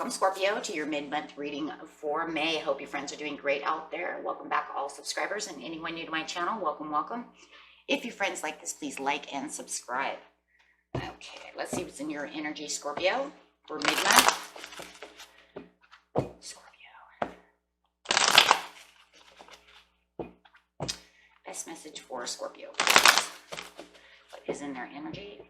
Welcome, Scorpio, to your mid-month reading for May. Hope your friends are doing great out there. Welcome back, all subscribers, and anyone new to my channel, welcome, welcome. If your friends like this, please like and subscribe. Okay, let's see what's in your energy, Scorpio, for mid-month. Scorpio. Best message for Scorpio. What is in their energy?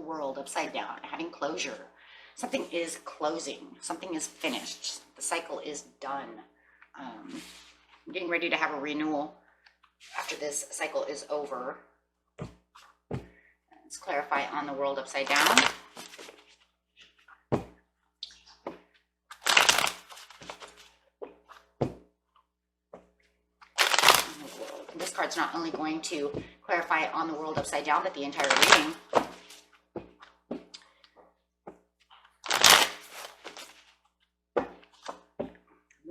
World upside down, having closure. Something is closing, something is finished, the cycle is done. I'm getting ready to have a renewal after this cycle is over. Let's clarify on the world upside down. This card's not only going to clarify on the world upside down, but the entire reading.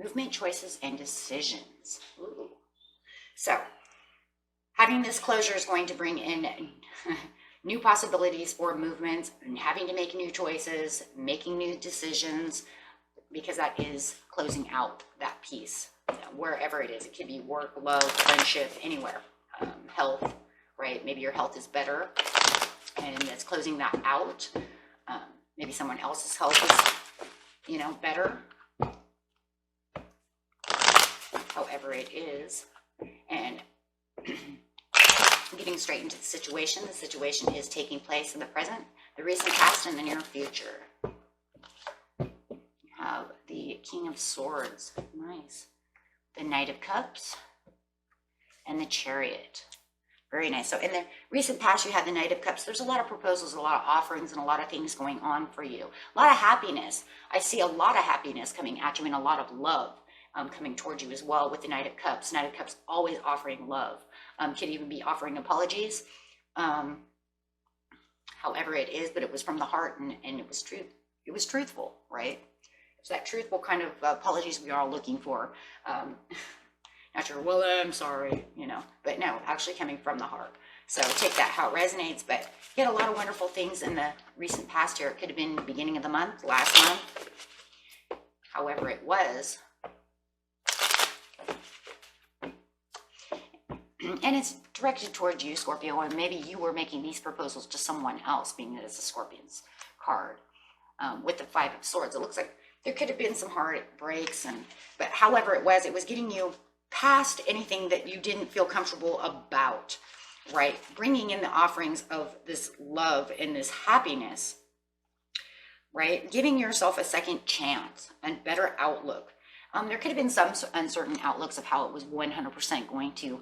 Movement, choices, and decisions. Ooh. So, having this closure is going to bring in new possibilities for movements and having to make new choices, making new decisions, because that is closing out that piece, wherever it is. It could be work, love, friendship, anywhere. Health, right? Maybe your health is better and it's closing that out. Maybe someone else's health is, better. However it is, and getting straight into the situation. The situation is taking place in the present, the recent past, and the near future. You have the King of Swords, nice. The Knight of Cups, and the Chariot. Very nice. So in the recent past, you had the Knight of Cups. There's a lot of proposals, a lot of offerings, and a lot of things going on for you. A lot of happiness. I see a lot of happiness coming at you and a lot of love. Coming towards you as well with the Knight of Cups. Knight of Cups always offering love. Could even be offering apologies. However it is, but it was from the heart and it was truth. It was truthful, right? It's that truthful kind of apologies we are all looking for. Not sure, well, I'm sorry, but no, actually coming from the heart. So take that how it resonates, but you had a lot of wonderful things in the recent past here. It could have been the beginning of the month, last month. However it was. And it's directed towards you, Scorpio, and maybe you were making these proposals to someone else, being that it's a Scorpion's card. With the Five of Swords, it looks like there could have been some heartbreaks, but however it was getting you past anything that you didn't feel comfortable about, right? Bringing in the offerings of this love and this happiness, right? Giving yourself a second chance and better outlook. There could have been some uncertain outlooks of how it was 100% going to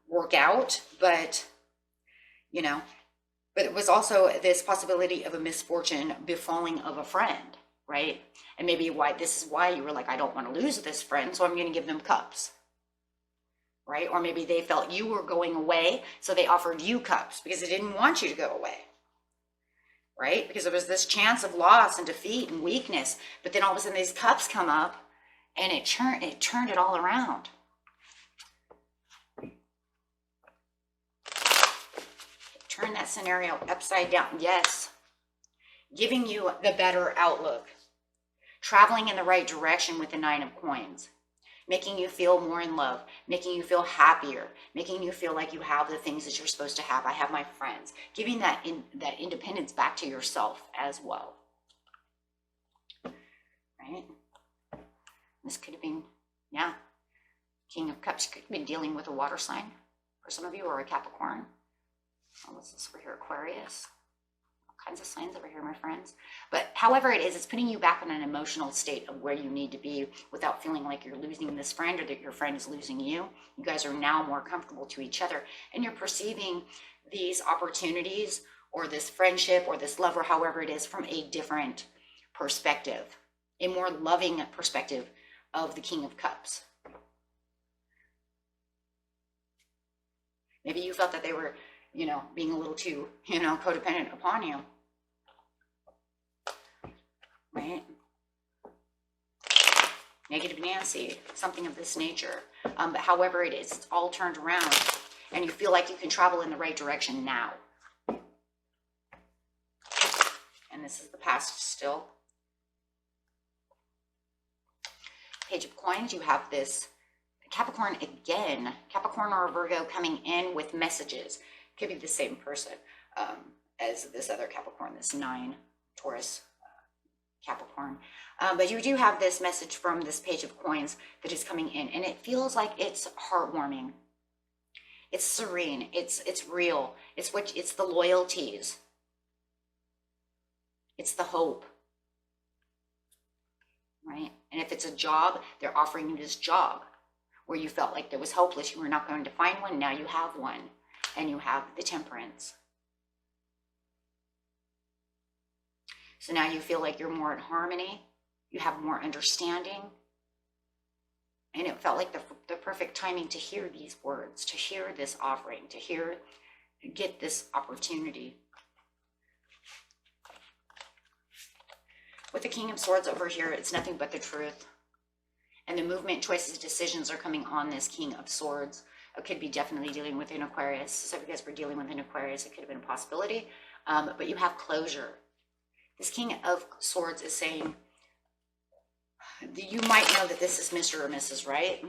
work out, but but it was also this possibility of a misfortune befalling of a friend, right? And maybe this is why you were like, I don't want to lose this friend, so I'm going to give them cups, right? Or maybe they felt you were going away, so they offered you cups because they didn't want you to go away, right? Because there was this chance of loss and defeat and weakness, but then all of a sudden these cups come up and it turned it all around. Turn that scenario upside down. Yes. Giving you the better outlook. Traveling in the right direction with the Nine of Coins. Making you feel more in love. Making you feel happier. Making you feel like you have the things that you're supposed to have. I have my friends. Giving that independence back to yourself as well. Right? This could have been, King of Cups could have been dealing with a water sign for some of you, or a Capricorn. What's this over here? Aquarius. All kinds of signs over here, my friends. But however it is, it's putting you back in an emotional state of where you need to be without feeling like you're losing this friend or that your friend is losing you. You guys are now more comfortable to each other, and you're perceiving these opportunities or this friendship or this love or however it is from a different perspective, a more loving perspective of the King of Cups. Maybe you felt that they were being a little too, codependent upon you, right? Negative Nancy, something of this nature. But however it is, it's all turned around and you feel like you can travel in the right direction now. this is the past still. Page of Coins, you have this Capricorn again, Capricorn or Virgo coming in with messages. Could be the same person as this other Capricorn, this 9 Taurus Capricorn. But you do have this message from this Page of Coins that is coming in, and it feels like it's heartwarming. It's serene. It's real. It's the loyalties. It's the hope. Right? And if it's a job, they're offering you this job where you felt like there was hopeless, you were not going to find one. Now you have one, and you have the Temperance. So now you feel like you're more in harmony. You have more understanding. And it felt like the perfect timing to hear these words, to hear this offering, to get this opportunity. With the King of Swords over here, it's nothing but the truth. And the movement, choices, decisions are coming on this King of Swords. It could be definitely dealing with an Aquarius. So if you guys were dealing with an Aquarius, it could have been a possibility. But you have closure. This King of Swords is saying, you might know that this is Mr. or Mrs. Right.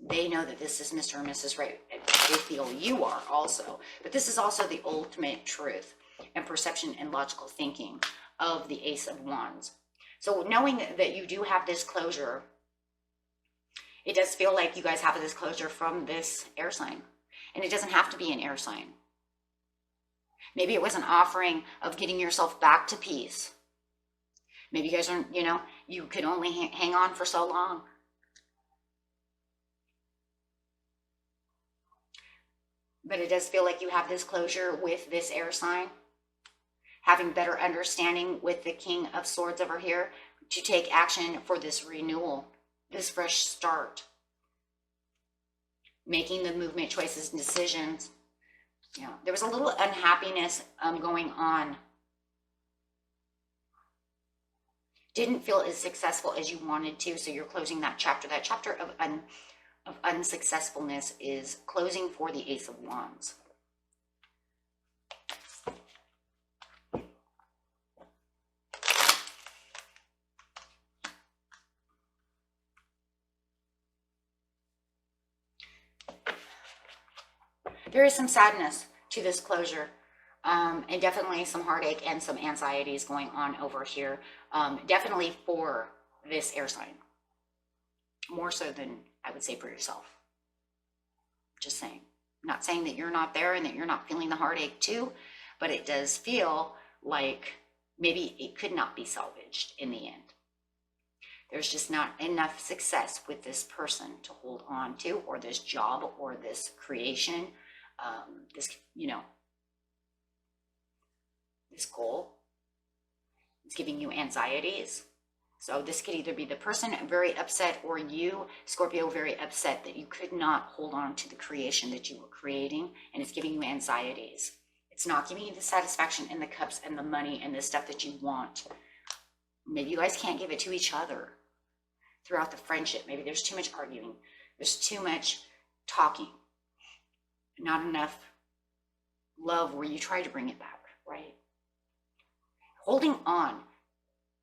They know that this is Mr. or Mrs. Right. They feel you are also. But this is also the ultimate truth and perception and logical thinking of the Ace of Wands. So knowing that you do have this closure, it does feel like you guys have this closure from this air sign. And it doesn't have to be an air sign. Maybe it was an offering of getting yourself back to peace. Maybe you guys are, you could only hang on for so long. But it does feel like you have this closure with this air sign. Having better understanding with the King of Swords over here to take action for this renewal, this fresh start. Making the movement, choices, and decisions. There was a little unhappiness going on. Didn't feel as successful as you wanted to, so you're closing that chapter. That chapter of unsuccessfulness is closing for the Ace of Wands. There is some sadness to this closure, and definitely some heartache and some anxieties going on over here. Definitely for this air sign, more so than I would say for yourself. Just saying. I'm not saying that you're not there and that you're not feeling the heartache too, but it does feel like maybe it could not be salvaged in the end. There's just not enough success with this person to hold on to, or this job, or this creation, this goal. It's giving you anxieties. So this could either be the person very upset, or you, Scorpio, very upset that you could not hold on to the creation that you were creating, and it's giving you anxieties. It's not giving you the satisfaction and the cups and the money and the stuff that you want. Maybe you guys can't give it to each other throughout the friendship. Maybe there's too much arguing. There's too much talking. Not enough love where you try to bring it back, right? Holding on.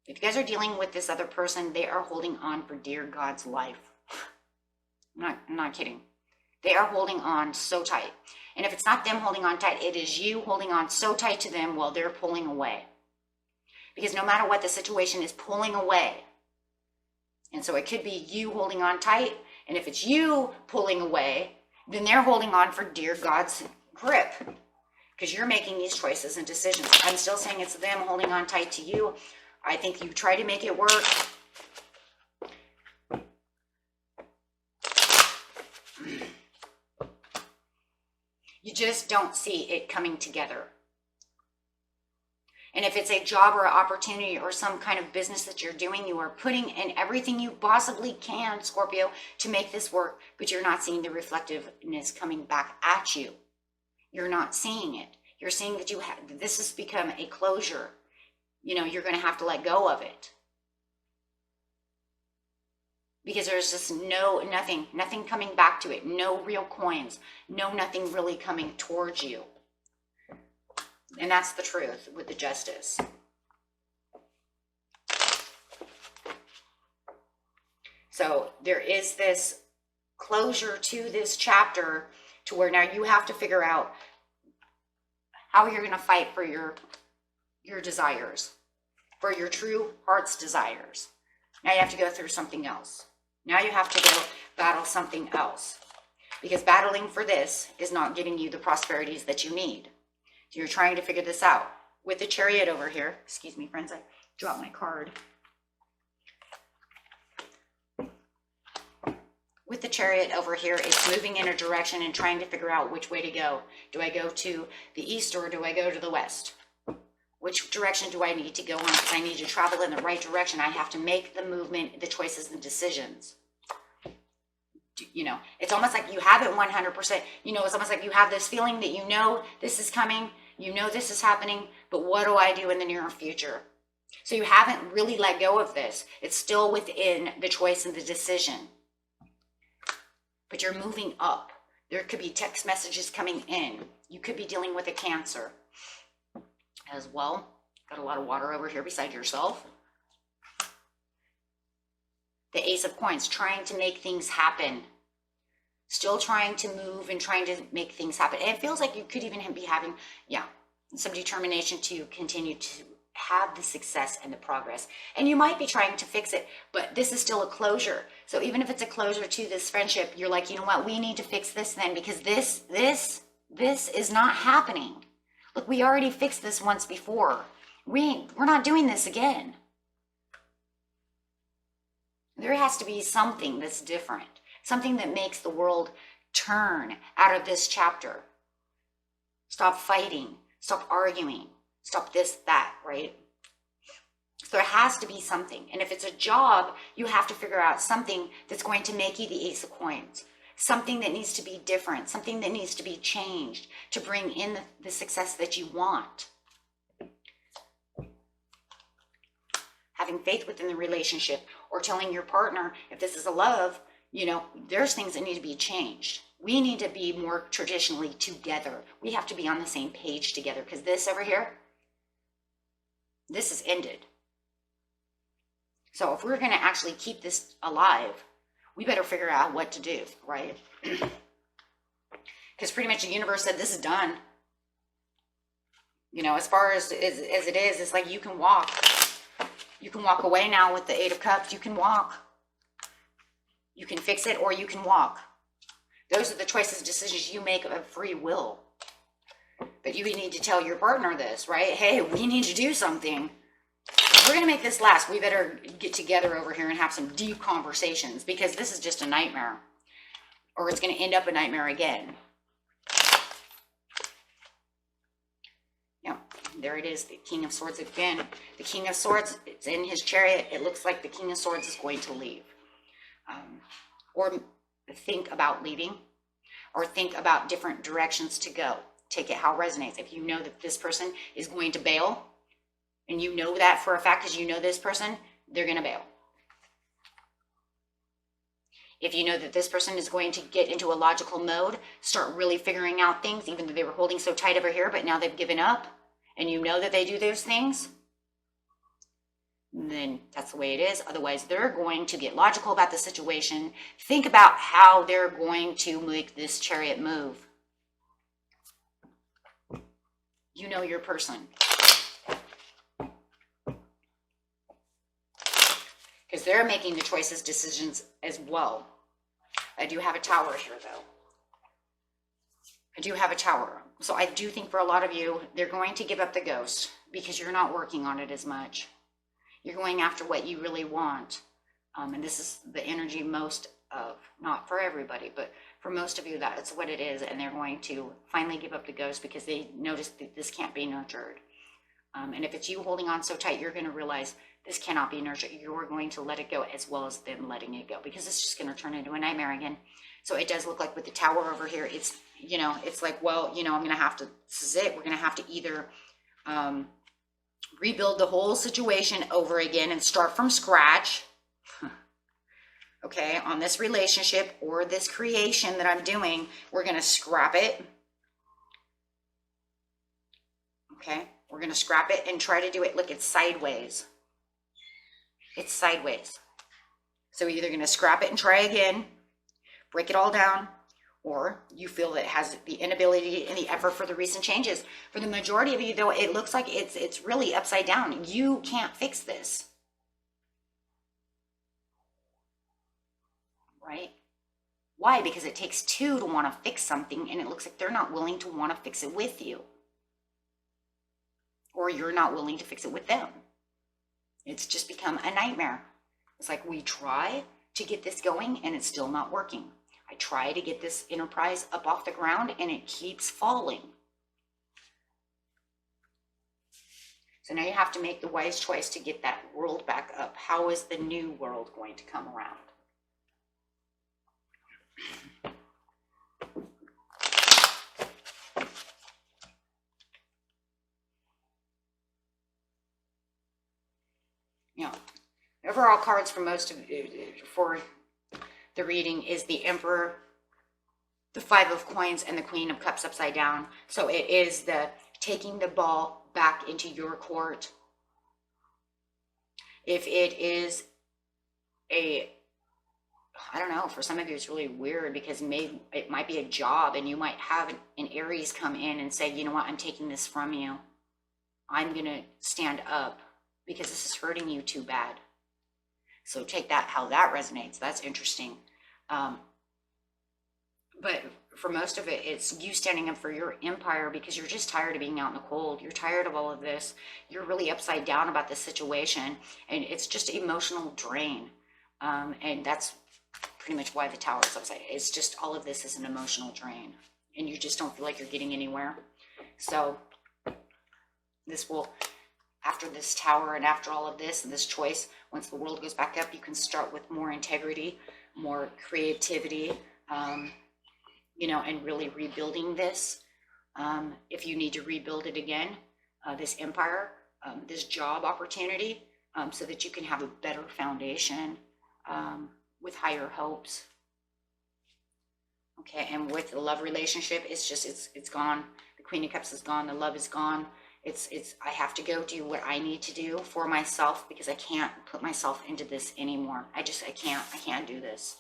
If you guys are dealing with this other person, they are holding on for dear God's life. I'm not kidding. They are holding on so tight. And if it's not them holding on tight, it is you holding on so tight to them while they're pulling away. Because no matter what, the situation is pulling away. And so it could be you holding on tight. And if it's you pulling away, then they're holding on for dear God's grip. Because you're making these choices and decisions. I'm still saying it's them holding on tight to you. I think you try to make it work. You just don't see it coming together. And if it's a job or an opportunity or some kind of business that you're doing, you are putting in everything you possibly can, Scorpio, to make this work, but you're not seeing the reflectiveness coming back at you. You're not seeing it. You're seeing that this has become a closure. You're going to have to let go of it. Because there's just nothing coming back to it. No real coins. Nothing really coming towards you. And that's the truth with the Justice. So there is this closure to this chapter to where now you have to figure out how you're going to fight for your desires, for your true heart's desires. Now you have to go through something else. Now you have to go battle something else, because battling for this is not giving you the prosperities that you need. So you're trying to figure this out. With the Chariot over here, excuse me, friends, I dropped my card. With the Chariot over here, it's moving in a direction and trying to figure out which way to go. Do I go to the east or do I go to the west? Which direction do I need to go on? Because I need to travel in the right direction. I have to make the movement, the choices, and decisions. You know, it's almost like you have it 100%. You know, it's almost like you have this feeling that you know this is coming, you know this is happening, but what do I do in the near future? So you haven't really let go of this. It's still within the choice and the decision. But you're moving up. There could be text messages coming in. You could be dealing with a Cancer as well. Got a lot of water over here beside yourself. The Ace of Coins, trying to make things happen. Still trying to move and trying to make things happen. And it feels like you could even be having, some determination to continue to have the success and the progress. And you might be trying to fix it, but this is still a closure. So even if it's a closure to this friendship, you're like, you know what, we need to fix this then, because this is not happening. Look, we already fixed this once before. We're not doing this again. There has to be something that's different, something that makes the world turn out of this chapter. Stop fighting, stop arguing, stop this, that, right? So there has to be something. And if it's a job, you have to figure out something that's going to make you the Ace of Coins. Something that needs to be different, something that needs to be changed to bring in the success that you want. Having faith within the relationship, or telling your partner, if this is a love, you know, there's things that need to be changed. We need to be more traditionally together. We have to be on the same page together, because this over here, this is ended. So if we're going to actually keep this alive, we better figure out what to do, right? Because pretty much the universe said this is done. You know, as far as it is, it's like you can walk. You can walk away now with the Eight of Cups. You can walk. You can fix it or you can walk. Those are the choices, decisions you make of free will. But you need to tell your partner this, right? Hey, we need to do something. If we're going to make this last, we better get together over here and have some deep conversations, because this is just a nightmare. Or it's going to end up a nightmare again. Yeah, there it is, the King of Swords again. The King of Swords, it's in his chariot. It looks like the King of Swords is going to leave. Or think about leaving, or think about different directions to go. Take it how it resonates. If you know that this person is going to bail, and you know that for a fact because you know this person, they're going to bail. If you know that this person is going to get into a logical mode, start really figuring out things, even though they were holding so tight over here, but now they've given up, and you know that they do those things, then that's the way it is. Otherwise, they're going to get logical about the situation. Think about how they're going to make this chariot move. You know your person. Because they're making the choices, decisions as well. I do have a Tower here, though. I do have a Tower. So I do think for a lot of you, they're going to give up the ghost because you're not working on it as much. You're going after what you really want. And this is the energy most of, not for everybody, but for most of you, that's what it is. And they're going to finally give up the ghost because they notice that this can't be nurtured. And if it's you holding on so tight, you're going to realize this cannot be nurtured. You're going to let it go as well as them letting it go, because it's just going to turn into a nightmare again. So it does look like with the Tower over here, it's, you know, it's like, well, you know, I'm going to have to, this is it. We're going to have to either rebuild the whole situation over again and start from scratch, okay, on this relationship or this creation that I'm doing. We're going to scrap it, okay? We're going to scrap it and try to do it. Look, it's sideways. It's sideways. So you're either going to scrap it and try again, break it all down, or you feel that it has the inability and the effort for the recent changes. For the majority of you, though, it looks like it's really upside down. You can't fix this. Right? Why? Because it takes two to want to fix something, and it looks like they're not willing to want to fix it with you. Or you're not willing to fix it with them. It's just become a nightmare. It's like we try to get this going, and it's still not working. I try to get this enterprise up off the ground, and it keeps falling. So now you have to make the wise choice to get that world back up. How is the new world going to come around? Yeah. Overall cards for most of for the reading is the Emperor, the Five of Coins, and the Queen of Cups upside down. So it is the taking the ball back into your court. If it is a, I don't know, for some of you it's really weird because maybe it might be a job and you might have an Aries come in and say, you know what, I'm taking this from you. I'm going to stand up because this is hurting you too bad. So take that, how that resonates. That's interesting. But for most of it, it's you standing up for your empire because you're just tired of being out in the cold. You're tired of all of this. You're really upside down about this situation. And it's just emotional drain. And that's pretty much why the Tower is upside. It's just all of this is an emotional drain. And you just don't feel like you're getting anywhere. So this will, after this Tower and after all of this and this choice, once the world goes back up, you can start with more integrity, more creativity, you know, and really rebuilding this. If you need to rebuild it again, this empire, this job opportunity, so that you can have a better foundation with higher hopes. Okay, and with the love relationship, it's just, it's gone. The Queen of Cups is gone. The love is gone. I have to go do what I need to do for myself because I can't put myself into this anymore. I can't do this.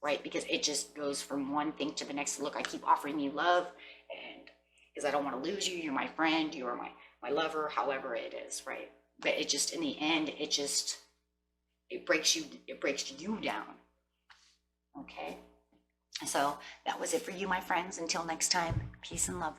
Right? Because it just goes from one thing to the next. Look, I keep offering you love, and because I don't want to lose you. You're my friend. You're my lover. However it is, right? But it just, in the end, it breaks you down. Okay. So that was it for you, my friends. Until next time, peace and love.